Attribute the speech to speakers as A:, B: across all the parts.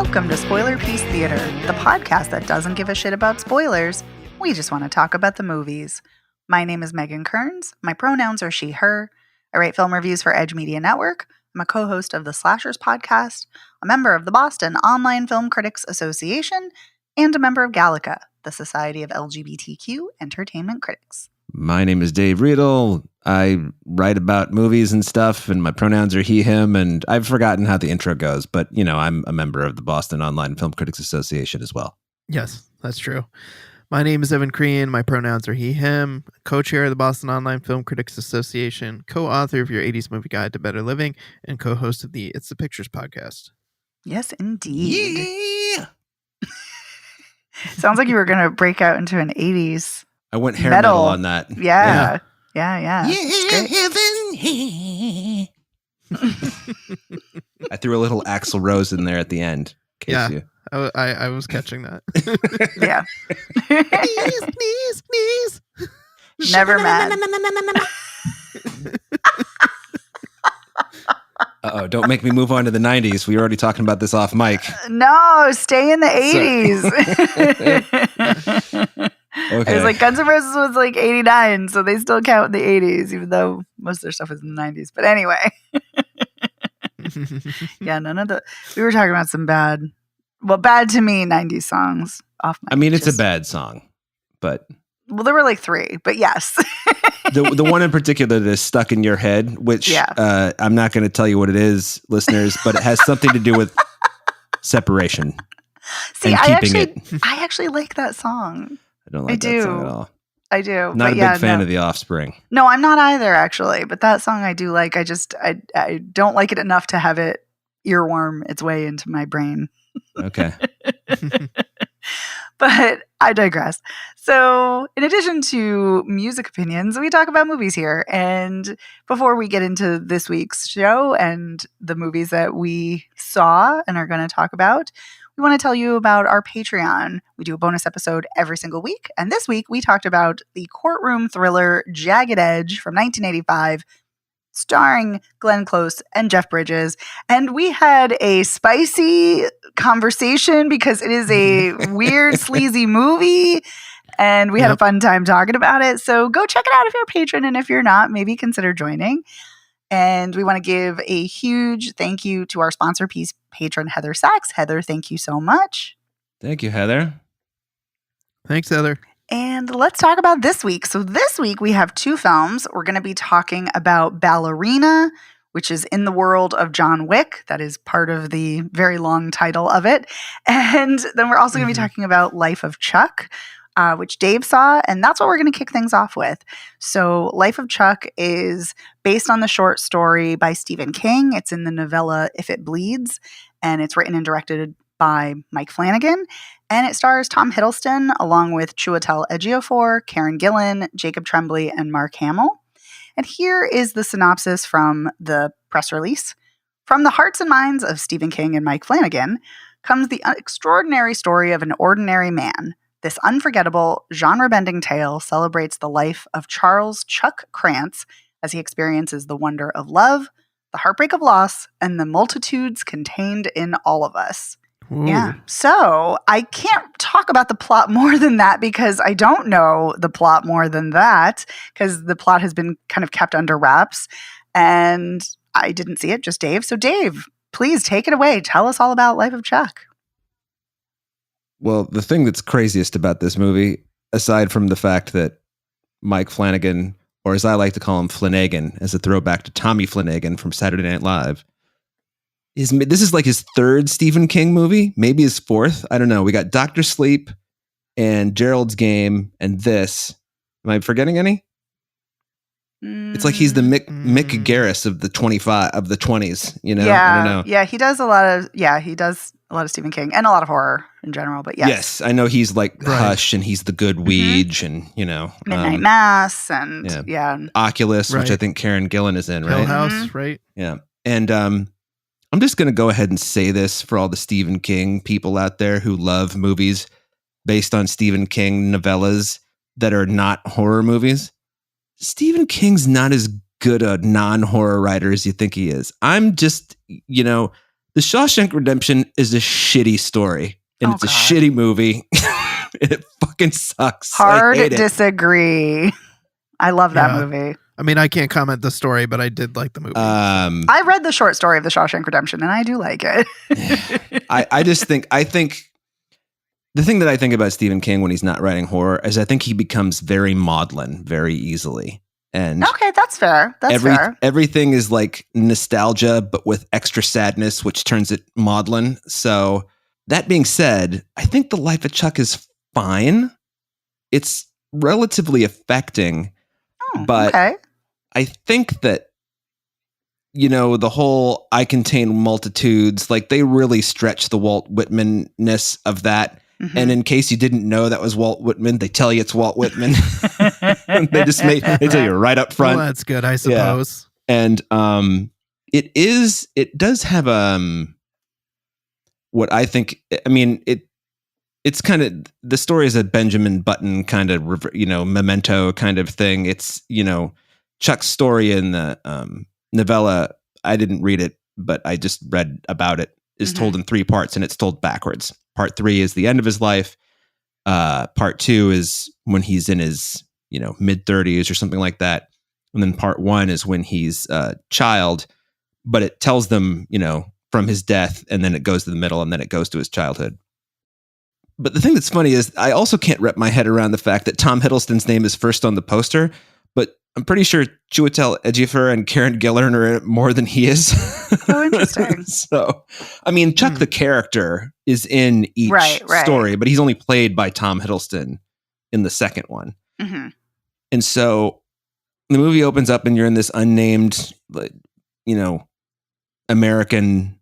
A: Welcome to Spoiler Piece Theater, the podcast that doesn't give a shit about spoilers. We just want to talk about the movies. My name is Megan Kearns. My pronouns are she, her. I write film reviews for Edge Media Network. I'm a co-host of the Slashers podcast, a member of the Boston Online Film Critics Association, and a member of Gallica, the Society of LGBTQ Entertainment Critics.
B: My name is Dave Riedel. I write about movies and stuff, and my pronouns are he, him, and I've forgotten how the intro goes, but, you know, I'm a member of the Boston Online Film Critics Association as well.
C: Yes, that's true. My name is Evan Crean. My pronouns are he, him, co-chair of the Boston Online Film Critics Association, co-author of your 80s Movie Guide to Better Living, and co-host of the It's the Pictures podcast.
A: Yes, indeed.
B: Yeah!
A: Sounds like you were going to break out into an 80s
B: I went hair metal on that.
A: Yeah.
B: Yeah, I threw a little Axl Rose in there at the end.
C: I was catching that.
A: Yeah.
C: Please.
A: Never mad.
B: Uh-oh, don't make me move on to the 90s. We were already talking about this off mic.
A: No, stay in the 80s.
B: Okay.
A: It was like Guns N' Roses was like 89, so they still count in the 80s, even though most of their stuff is in the 90s. But anyway. Yeah, we were talking about some bad to me 90s songs off mic.
B: I mean, it's a bad song, but...
A: Well, there were like three, but yes.
B: the one in particular that is stuck in your head, which I'm not going to tell you what it is, listeners, but it has something to do with separation.
A: See,
B: and keeping
A: I actually like that song.
B: I don't like that song at all.
A: I do.
B: Not a big fan of The Offspring.
A: No, I'm not either, actually. But that song I do like. I don't like it enough to have it earworm its way into my brain.
B: Okay.
A: But I digress. So, in addition to music opinions, we talk about movies here. And before we get into this week's show and the movies that we saw and are going to talk about, we want to tell you about our Patreon. We do a bonus episode every single week. And this week, we talked about the courtroom thriller Jagged Edge from 1985, starring Glenn Close and Jeff Bridges. And we had a spicy conversation because it is a weird, sleazy movie. And we had a fun time talking about it. So go check it out if you're a patron. And if you're not, maybe consider joining. And we want to give a huge thank you to our sponsor piece patron, Heather Sachs. Heather, thank you so much.
B: Thank you, Heather.
C: Thanks, Heather.
A: And let's talk about this week. So this week we have two films. We're going to be talking about Ballerina, which is in the world of John Wick. That is part of the very long title of it. And then we're also going to be talking about Life of Chuck, which Dave saw, and that's what we're going to kick things off with. So Life of Chuck is based on the short story by Stephen King. It's in the novella If It Bleeds, and it's written and directed by Mike Flanagan. And it stars Tom Hiddleston, along with Chiwetel Ejiofor, Karen Gillan, Jacob Tremblay, and Mark Hamill. And here is the synopsis from the press release. From the hearts and minds of Stephen King and Mike Flanagan comes the extraordinary story of an ordinary man. This unforgettable, genre-bending tale celebrates the life of Charles Chuck Krantz as he experiences the wonder of love, the heartbreak of loss, and the multitudes contained in all of us.
C: Ooh.
A: Yeah. So I can't talk about the plot more than that because I don't know the plot more than that because the plot has been kind of kept under wraps and I didn't see it, just Dave. So Dave, please take it away. Tell us all about Life of Chuck.
B: Well, the thing that's craziest about this movie, aside from the fact that Mike Flanagan, or as I like to call him, Flanagan, as a throwback to Tommy Flanagan from Saturday Night Live, this is like his third Stephen King movie, maybe his fourth. I don't know. We got Dr. Sleep and Gerald's Game and this. Am I forgetting any? It's like he's the Mick Garris of the 20s, you know?
A: Yeah,
B: I don't know.
A: Yeah, he does a lot of Stephen King and a lot of horror in general, but yes.
B: Yes, I know he's like Hush and he's the Good Weege and, you know.
A: Midnight Mass and
B: Oculus, which I think Karen Gillan is in, right?
C: Hill House, right?
B: Yeah. And I'm just going to go ahead and say this for all the Stephen King people out there who love movies based on Stephen King novellas that are not horror movies. Stephen King's not as good a non-horror writer as you think he is. I'm just, The Shawshank Redemption is a shitty story, and
A: Oh,
B: it's a
A: God.
B: shitty movie. It fucking sucks.
A: Hard
B: I hate it.
A: disagree. I love that
C: Yeah.
A: movie.
C: I mean, I can't comment the story, but I did like the movie.
A: I read the short story of The Shawshank Redemption, and I do like it.
B: I think the thing that I think about Stephen King when he's not writing horror is I think he becomes very maudlin very easily. And
A: Okay, that's fair. That's fair.
B: everything is like nostalgia, but with extra sadness, which turns it maudlin. So that being said, I think The Life of Chuck is fine. It's relatively affecting, but
A: Okay.
B: I think that, the whole I contain multitudes, like they really stretch the Walt Whitman-ness of that.
A: Mhm.
B: And in case you didn't know that was Walt Whitman, they tell you it's Walt Whitman. they tell you right up front.
C: Well, that's good, I suppose.
B: And it does have what I think, I mean, it's kind of, the story is a Benjamin Button kind of, Memento kind of thing. It's, Chuck's story in the novella, I didn't read it, but I just read about it, is told in 3 parts, and it's told backwards. Part 3 is the end of his life. Part 2 is when he's in his, mid-30s or something like that. And then part 1 is when he's a child, but it tells them, from his death, and then it goes to the middle, and then it goes to his childhood. But the thing that's funny is I also can't wrap my head around the fact that Tom Hiddleston's name is first on the poster, but I'm pretty sure Chiwetel Ejiofor and Karen Gillan are in it more than he is.
A: Oh, interesting.
B: So, I mean, Chuck the character is in each story, but he's only played by Tom Hiddleston in the second one.
A: Mm-hmm.
B: And so the movie opens up and you're in this unnamed, American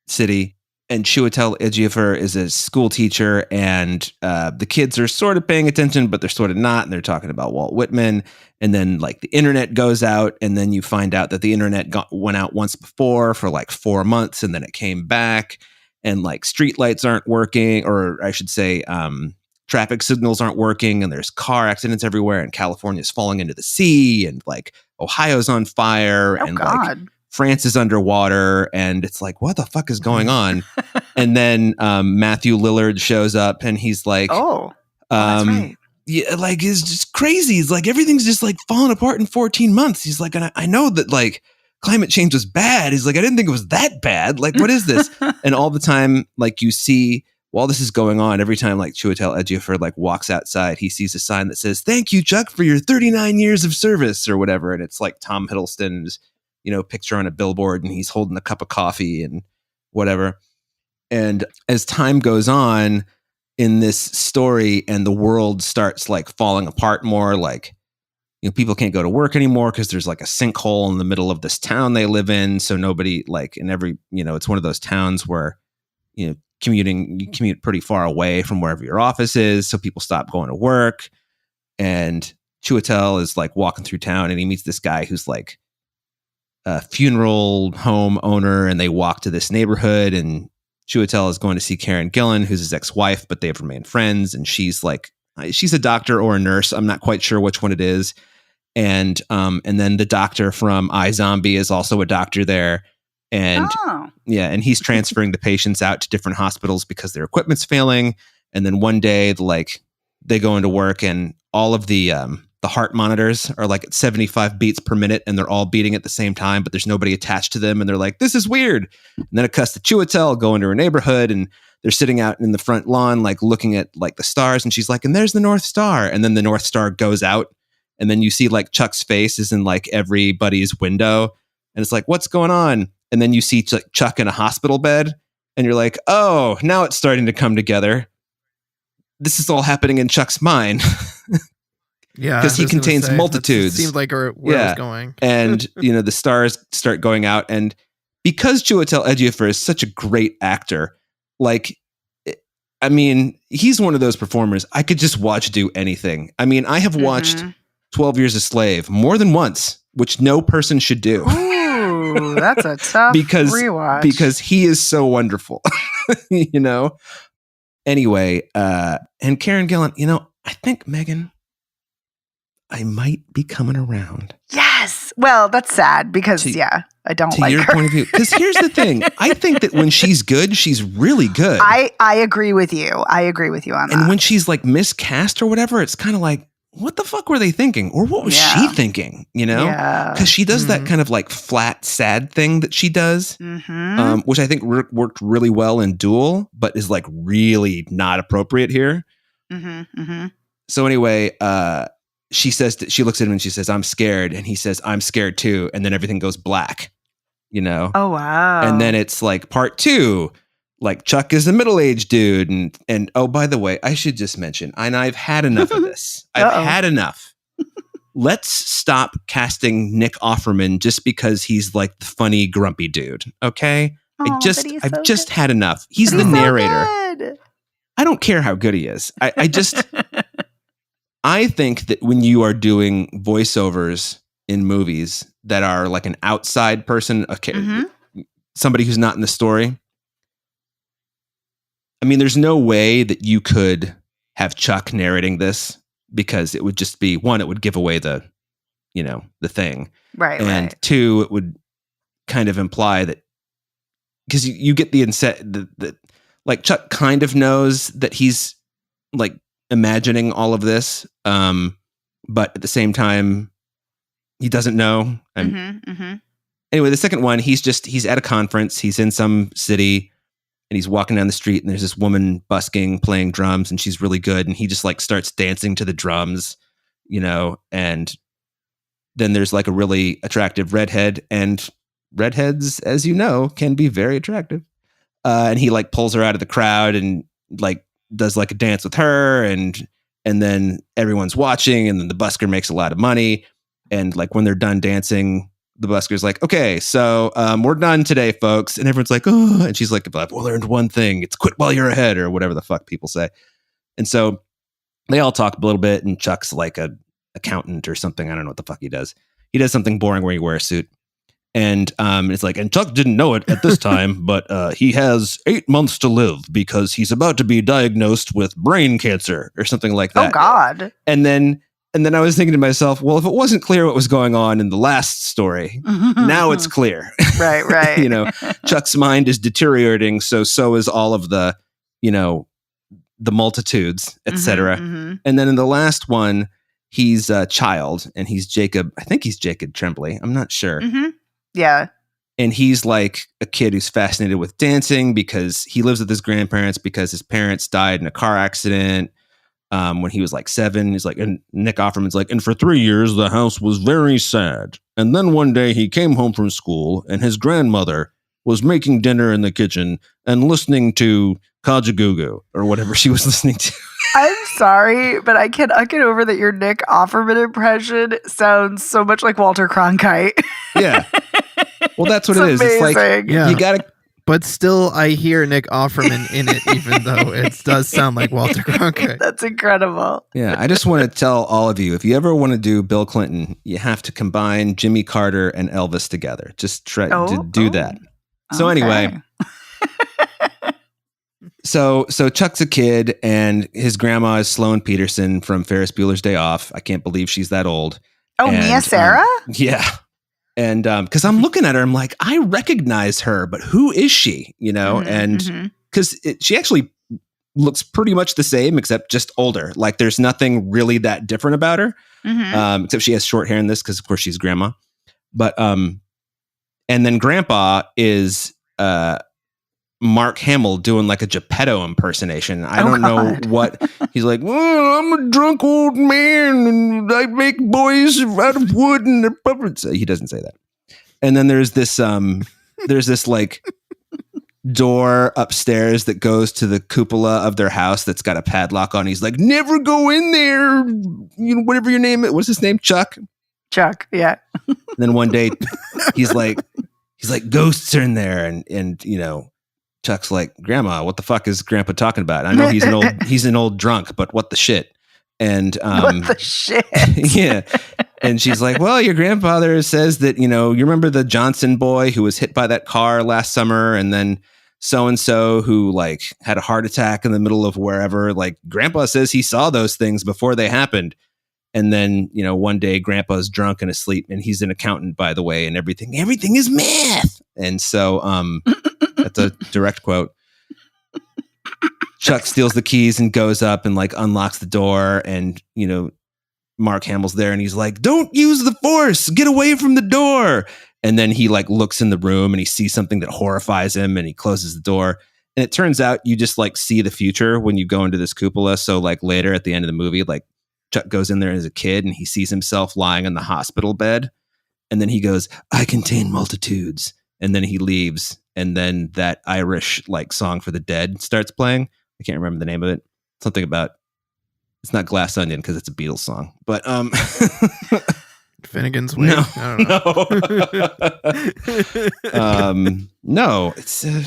B: city. And Chiwetel Ejiofor is a school teacher, and the kids are sort of paying attention, but they're sort of not. And they're talking about Walt Whitman. And then like the internet goes out, and then you find out that the internet went out once before for like 4 months, and then it came back, and like streetlights aren't working, or I should say, traffic signals aren't working, and there's car accidents everywhere, and California's falling into the sea, and like Ohio's on fire, and like France is underwater, and it's like, what the fuck is going on? And then Matthew Lillard shows up, and he's like,
A: that's right.
B: Yeah, like it's just crazy. He's like, everything's just like falling apart in 14 months. He's like, and I know that like climate change was bad. He's like, I didn't think it was that bad. Like, what is this? And all the time, like you see, while this is going on, every time like Chiwetel Ejiofor like walks outside, he sees a sign that says, "Thank you, Chuck, for your 39 years of service," or whatever. And it's like Tom Hiddleston's, picture on a billboard, and he's holding a cup of coffee and whatever. And as time goes on in this story and the world starts like falling apart more, like, people can't go to work anymore because there's like a sinkhole in the middle of this town they live in. So nobody like in every, it's one of those towns where, you commute pretty far away from wherever your office is. So people stop going to work. And Chiwetel is like walking through town, and he meets this guy who's like a funeral home owner, and they walk to this neighborhood, and Chiwetel is going to see Karen Gillan, who's his ex-wife, but they've remained friends. And she's a doctor or a nurse. I'm not quite sure which one it is. And then the doctor from iZombie is also a doctor there. And and he's transferring the patients out to different hospitals because their equipment's failing. And then one day, like, they go into work, and all of the heart monitors are like at 75 beats per minute, and they're all beating at the same time, but there's nobody attached to them. And they're like, this is weird. And then it cuts to Chiwetel going to her neighborhood, and they're sitting out in the front lawn, like looking at like the stars. And she's like, and there's the North Star. And then the North Star goes out, and then you see like Chuck's face is in like everybody's window. And it's like, what's going on? And then you see Chuck in a hospital bed, and you're like, oh, now it's starting to come together. This is all happening in Chuck's mind.
C: Yeah,
B: because he contains multitudes.
C: Seemed like where it was going.
B: And the stars start going out, and because Chiwetel Ejiofor is such a great actor, like, I mean, he's one of those performers I could just watch do anything. I mean, I have watched 12 Years a Slave more than once, which no person should do.
A: Ooh, that's a tough rewatch.
B: Because he is so wonderful. Anyway, and Karen Gillan, I think, Megan, I might be coming around.
A: Yes. Well, that's sad because, I don't
B: to
A: like
B: your
A: her.
B: point of view. Because here's the thing. I think that when she's good, she's really good.
A: I agree with you. I agree with you on that.
B: And when she's like miscast or whatever, it's kind of like, what the fuck were they thinking? Or what was she thinking? You know?
A: Yeah.
B: Because she does that kind of like flat, sad thing that she does, which I think worked really well in Duel, but is like really not appropriate here. So anyway, she says she looks at him and she says, "I'm scared," and he says, "I'm scared too," and then everything goes black. You know?
A: Oh wow!
B: And then it's like part 2. Like Chuck is a middle-aged dude, and oh, by the way, I should just mention, and I've had enough of this. I've had enough. Let's stop casting Nick Offerman just because he's like the funny, grumpy dude. Okay, I've just had enough. He's the narrator.
A: So
B: I don't care how good he is. I just, I think that when you are doing voiceovers in movies that are like an outside person, okay, somebody who's not in the story. I mean, there's no way that you could have Chuck narrating this because it would just be, one, it would give away the thing.
A: Right.
B: And 2, it would kind of imply that, because you get the that like Chuck kind of knows that he's like imagining all of this. But at the same time, he doesn't know. Anyway, the second one, he's at a conference. He's in some city. And he's walking down the street and there's this woman busking, playing drums, and she's really good. And he just like starts dancing to the drums, and then there's like a really attractive redhead, and redheads, as you know, can be very attractive. And he like pulls her out of the crowd and like does like a dance with her. And then everyone's watching, and then the busker makes a lot of money. And like when they're done dancing, the busker's like, okay, so we're done today, folks. And everyone's like, oh, and she's like, I've learned one thing. It's quit while you're ahead, or whatever the fuck people say. And so they all talk a little bit, and Chuck's like a accountant or something. I don't know what the fuck he does. He does something boring where he wears a suit. And it's like, and Chuck didn't know it at this time, but he has 8 months to live because he's about to be diagnosed with brain cancer or something like that.
A: Oh, God.
B: And then I was thinking to myself, well, if it wasn't clear what was going on in the last story, now it's clear.
A: Right.
B: Chuck's mind is deteriorating. So is all of the multitudes, etc. And then in the last one, he's a child, and he's Jacob. I think he's Jacob Tremblay. I'm not sure.
A: Yeah.
B: And he's like a kid who's fascinated with dancing because he lives with his grandparents because his parents died in a car accident. When he was like 7, he's like, and Nick Offerman's like, and for 3 years, the house was very sad. And then one day he came home from school and his grandmother was making dinner in the kitchen and listening to Kajagoogoo or whatever she was listening to.
A: I'm sorry, but I cannot get over that your Nick Offerman impression sounds so much like Walter Cronkite.
B: Yeah. Well, that's what it is. It's like, you gotta.
C: But still, I hear Nick Offerman in it, even though it does sound like Walter Cronkite.
A: That's incredible.
B: Yeah, I just want to tell all of you, if you ever want to do Bill Clinton, you have to combine Jimmy Carter and Elvis together. Just try to do that. So anyway, so Chuck's a kid, and his grandma is Sloane Peterson from Ferris Bueller's Day Off. I can't believe she's that old.
A: Oh, and, Mia Sarah?
B: Yeah. And because I'm looking at her, I'm like, I recognize her, but who is she? And because she actually looks pretty much the same, except just older. Like there's nothing really that different about her, except she has short hair in this because, of course, she's grandma. But and then Grandpa is Mark Hamill doing like a Geppetto impersonation. I don't know what he's like. Well, I'm a drunk old man, and I make boys out of wood and they're puppets. He doesn't say that. And then there's this like door upstairs that goes to the cupola of their house that's got a padlock on. He's like, never go in there. Whatever your name is. What's his name? Chuck.
A: Yeah.
B: And then one day he's like, ghosts are in there, and Chuck's like, Grandma, what the fuck is Grandpa talking about? I know he's an old drunk, but what the shit? And
A: what the shit?
B: Yeah. And she's like, well, your grandfather says that, you remember the Johnson boy who was hit by that car last summer, and then so-and-so who like had a heart attack in the middle of wherever. Like Grandpa says he saw those things before they happened. And then, one day Grandpa's drunk and asleep, and he's an accountant, by the way, and everything is math. And so that's a direct quote. Chuck steals the keys and goes up and like unlocks the door, and Mark Hamill's there, and he's like, "Don't use the force, get away from the door." And then he like looks in the room and he sees something that horrifies him, and he closes the door. And it turns out you just like see the future when you go into this cupola. So like later at the end of the movie, like Chuck goes in there as a kid and he sees himself lying in the hospital bed. And then he goes, "I contain multitudes." And then he leaves. And then that Irish like song for the dead starts playing. I can't remember the name of it. Something about, it's not Glass Onion because it's a Beatles song, but
C: Finnegan's Wake.
B: No,
C: I don't know.
B: no, it's I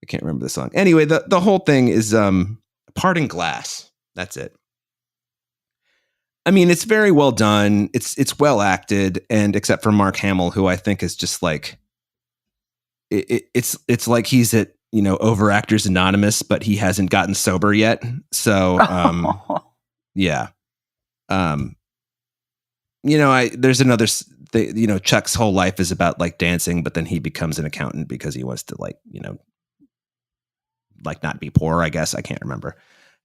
B: can't remember the song. Anyway, the whole thing is Parting Glass. That's it. I mean, it's very well done. It's well acted, and except for Mark Hamill, who I think is just like it's like he's at Overactors Anonymous, but he hasn't gotten sober yet. So yeah. There's another Chuck's whole life is about like dancing, but then he becomes an accountant because he wants to like not be poor, I guess. I can't remember.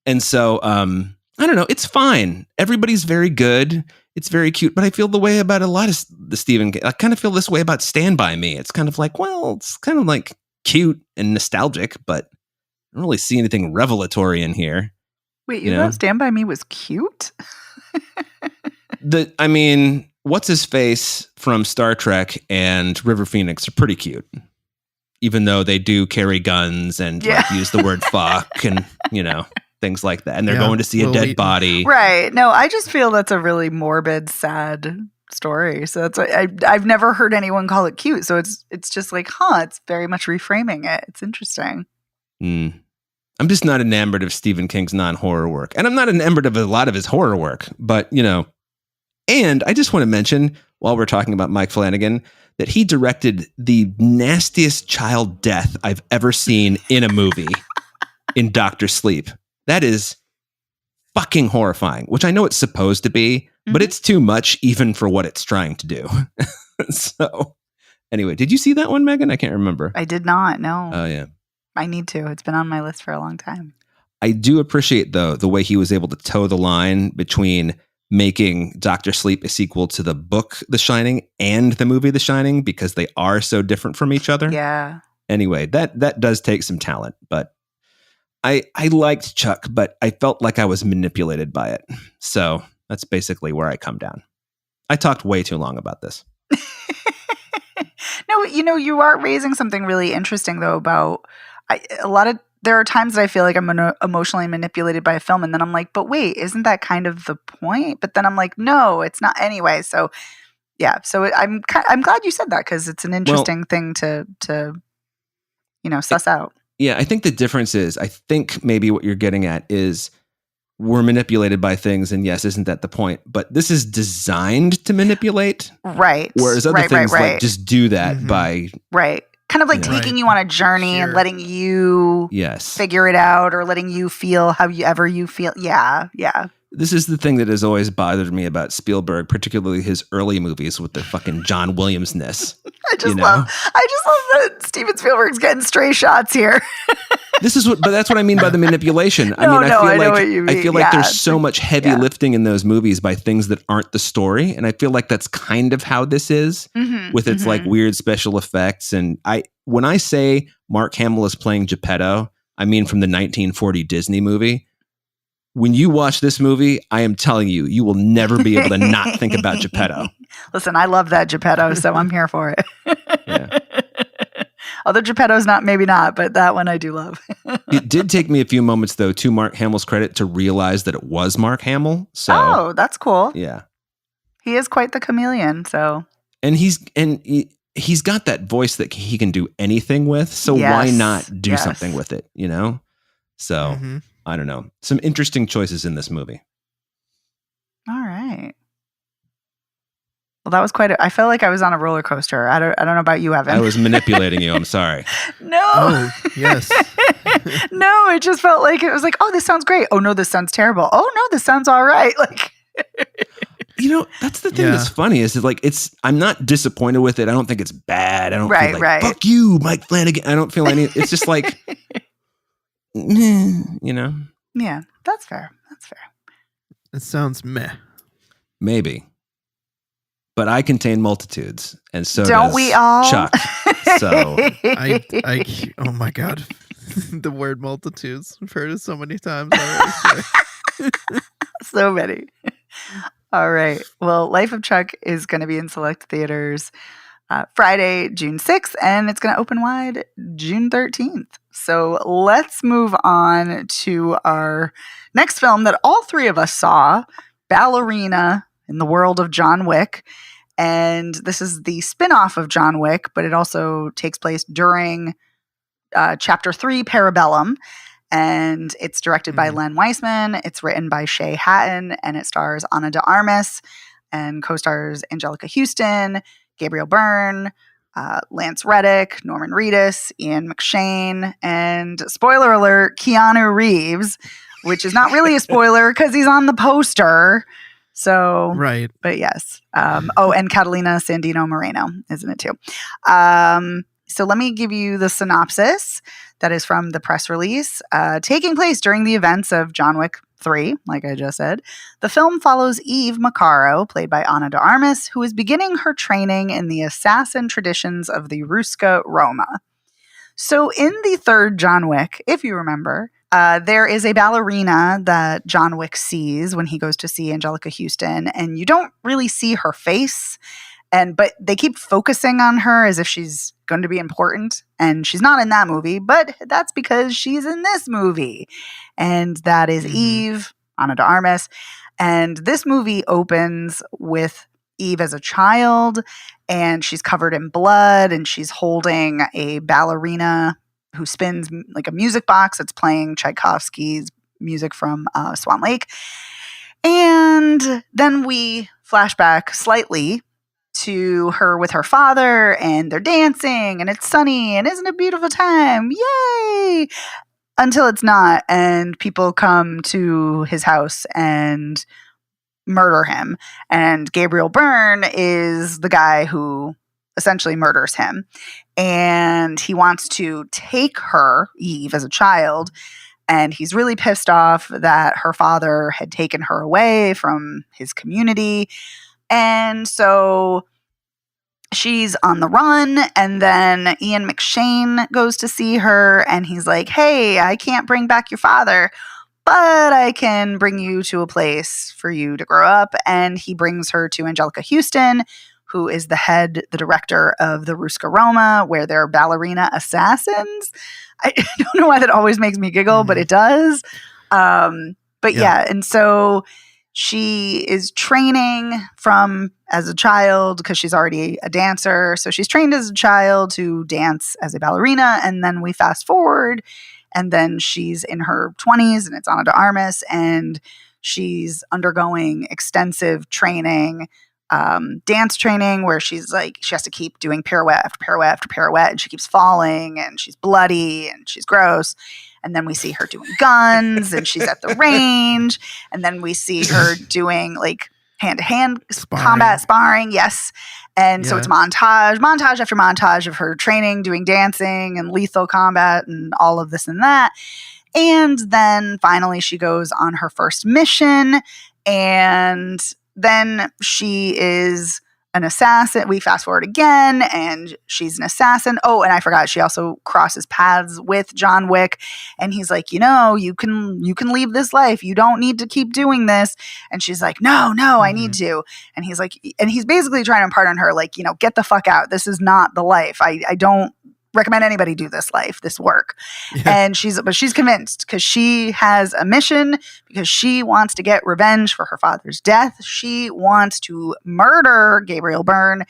B: And so I don't know, it's fine. Everybody's very good. It's very cute, but I feel the way about a lot of the Stephen King. I kind of feel this way about Stand By Me. It's kind of like, well, it's kind of like cute and nostalgic, but I don't really see anything revelatory in here.
A: Wait, you know Stand By Me was cute?
B: What's his face from Star Trek and River Phoenix are pretty cute, even though they do carry guns and like use the word fuck and things like that, and they're going to see a dead body.
A: Right. No, I just feel that's a really morbid, sad story. So that's I've never heard anyone call it cute. So it's just like, it's very much reframing it. It's interesting.
B: I'm just not enamored of Stephen King's non-horror work, and I'm not enamored of a lot of his horror work. But and I just want to mention while we're talking about Mike Flanagan that he directed the nastiest child death I've ever seen in a movie in Dr. Sleep. That is fucking horrifying, which I know it's supposed to be, but it's too much even for what it's trying to do. So anyway, did you see that one, Megan? I can't remember.
A: I did not, no.
B: Oh, yeah.
A: I need to. It's been on my list for a long time.
B: I do appreciate, though, the way he was able to toe the line between making Dr. Sleep a sequel to the book The Shining and the movie The Shining, because they are so different from each other.
A: Yeah.
B: Anyway, that does take some talent, but I liked Chuck, but I felt like I was manipulated by it. So that's basically where I come down. I talked way too long about this.
A: No, you are raising something really interesting, though, about there are times that I feel like I'm emotionally manipulated by a film, and then I'm like, but wait, isn't that kind of the point? But then I'm like, no, it's not anyway. So yeah, so I'm glad you said that, because it's an interesting thing to suss out.
B: Yeah, I think the difference is, I think maybe what you're getting at is we're manipulated by things, and yes, isn't that the point? But this is designed to manipulate.
A: Right.
B: Whereas other things like just do that by...
A: Right. Kind of like taking you on a journey and letting you figure it out, or letting you feel however you feel. Yeah, yeah.
B: This is the thing that has always bothered me about Spielberg, particularly his early movies with the fucking John Williams-ness.
A: I just love that Steven Spielberg's getting stray shots here.
B: But that's what I mean by the manipulation.
A: I
B: feel like there's so much heavy lifting in those movies by things that aren't the story. And I feel like that's kind of how this is with its like weird special effects. And when I say Mark Hamill is playing Geppetto, I mean from the 1940 Disney movie. When you watch this movie, I am telling you, you will never be able to not think about Geppetto.
A: Listen, I love that Geppetto, so I'm here for it.
B: Yeah.
A: Other Geppettos, maybe not, but that one I do love.
B: It did take me a few moments, though, to Mark Hamill's credit, to realize that it was Mark Hamill. So,
A: that's cool.
B: Yeah.
A: He is quite the chameleon, so.
B: And he's got that voice that he can do anything with, so why not do something with it, So, I don't know. Some interesting choices in this movie.
A: All right. Well, that was I felt like I was on a roller coaster. I don't know about you, Evan.
B: I was manipulating you. I'm sorry.
A: No.
C: Oh, yes.
A: No, it just felt like it was like, oh, this sounds great. Oh no, this sounds terrible. Oh no, this sounds all right. Like,
B: you know, that's the thing that's funny is that, like, I'm not disappointed with it. I don't think it's bad. I don't feel like, fuck you, Mike Flanagan. I don't feel it's just like, you know.
A: Yeah, that's fair. That's fair.
C: It sounds meh.
B: Maybe. But I contain multitudes, and so
A: don't
B: does
A: we all?
B: Chuck. So
C: oh my God. The word multitudes. I've heard it so many times already.
A: So many. All right. Well, Life of Chuck is going to be in select theaters Friday, June 6th, and it's going to open wide June 13th. So let's move on to our next film that all three of us saw, Ballerina in the World of John Wick. And this is the spin-off of John Wick, but it also takes place during Chapter 3, Parabellum. And it's directed by Len Weissman. It's written by Shay Hatton, and it stars Ana de Armas and co-stars Angelica Houston, Gabriel Byrne, Lance Reddick, Norman Reedus, Ian McShane, and spoiler alert, Keanu Reeves, which is not really a spoiler because he's on the poster. So,
C: right.
A: But yes. And Catalina Sandino Moreno, isn't it too? So let me give you the synopsis that is from the press release. Taking place during the events of John Wick 3, like I just said, the film follows Eve Maccaro, played by Ana de Armas, who is beginning her training in the assassin traditions of the Ruska Roma. So in the third John Wick, if you remember, there is a ballerina that John Wick sees when he goes to see Angelica Houston, and you don't really see her face, but they keep focusing on her as if she's going to be important, and she's not in that movie, but that's because she's in this movie, and that is Eve, Ana de Armas, and this movie opens with Eve as a child, and she's covered in blood, and she's holding a ballerina who spins like a music box that's playing Tchaikovsky's music from Swan Lake. And then we flash back slightly to her with her father, and they're dancing, and it's sunny, and isn't it a beautiful time? Yay! Until it's not, and people come to his house and murder him. And Gabriel Byrne is the guy who essentially murders him. And he wants to take her, Eve, as a child. And he's really pissed off that her father had taken her away from his community. And so she's on the run, and then Ian McShane goes to see her, and he's like, hey, I can't bring back your father, but I can bring you to a place for you to grow up. And he brings her to Angelica Houston, who is the director of the Ruska Roma, where they're ballerina assassins. I don't know why that always makes me giggle, but it does. Yeah, and so she is training as a child because she's already a dancer. So she's trained as a child to dance as a ballerina. And then we fast forward, and then she's in her 20s, and it's Ana de Armas, and she's undergoing extensive training, dance training, where she has to keep doing pirouette after pirouette after pirouette, and she keeps falling, and she's bloody, and she's gross. And then we see her doing guns, and she's at the range. And then we see her doing like hand-to-hand combat sparring. Yes. And so it's montage after montage of her training, doing dancing and lethal combat and all of this and that. And then finally she goes on her first mission, and then she is an assassin. We fast forward again, and she's an assassin. Oh, and I forgot, she also crosses paths with John Wick, and he's like, you can leave this life. You don't need to keep doing this. And she's like, no, I need to. And he's like, and he's basically trying to impart on her, like, get the fuck out. This is not the life. I don't recommend anybody do this work. Yeah. And she's convinced because she has a mission, because she wants to get revenge for her father's death. She wants to murder Gabriel Byrne.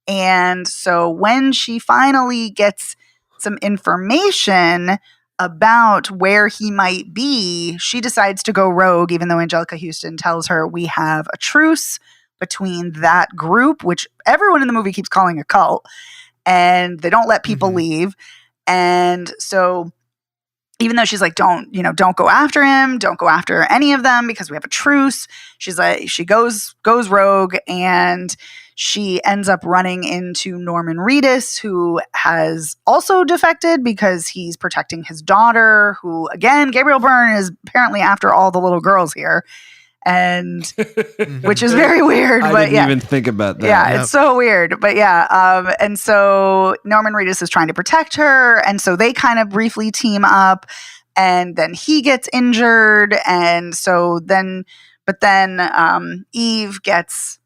A: And so when she finally gets some information about where he might be, she decides to go rogue, even though Angelica Houston tells her, we have a truce. between that group, which everyone in the movie keeps calling a cult, and they don't let people leave. And so even though she's like, don't go after him, don't go after any of them because we have a truce. She's like, she goes rogue, and she ends up running into Norman Reedus, who has also defected because he's protecting his daughter, who, again, Gabriel Byrne is apparently after all the little girls here. And which is very weird.
B: I didn't even think about that.
A: Yeah, it's so weird. But yeah, and so Norman Reedus is trying to protect her, and so they kind of briefly team up, and then he gets injured, and so then Eve gets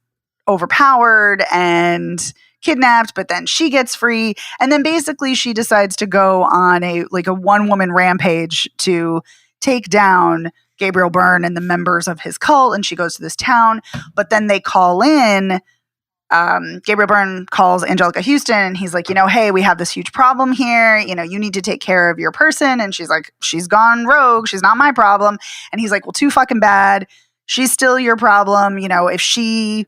A: overpowered and kidnapped, but then she gets free, and then basically she decides to go on a one-woman rampage to take down Gabriel Byrne and the members of his cult, and she goes to this town, but then they call in, Gabriel Byrne calls Angelica Houston, and he's like, hey, we have this huge problem here, you need to take care of your person, and she's like, she's gone rogue, she's not my problem, and he's like, well, too fucking bad, she's still your problem, if she,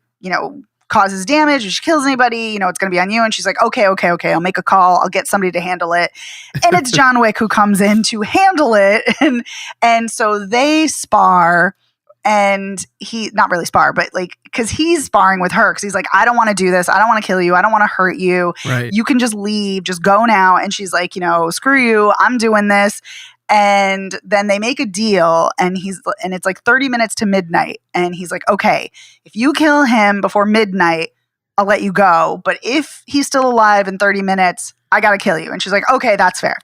A: causes damage, if she kills anybody, it's going to be on you. And she's like, okay, I'll make a call, I'll get somebody to handle it. And it's John Wick who comes in to handle it. And so they spar, and he, not really spar, but because he's sparring with her, because he's like, I don't want to do this, I don't want to kill you, I don't want to hurt you,
C: right,
A: you can just leave, just go now. And she's like, screw you, I'm doing this. And then they make a deal, and it's like 30 minutes to midnight. And he's like, okay, if you kill him before midnight, I'll let you go. But if he's still alive in 30 minutes, I got to kill you. And she's like, okay, that's fair.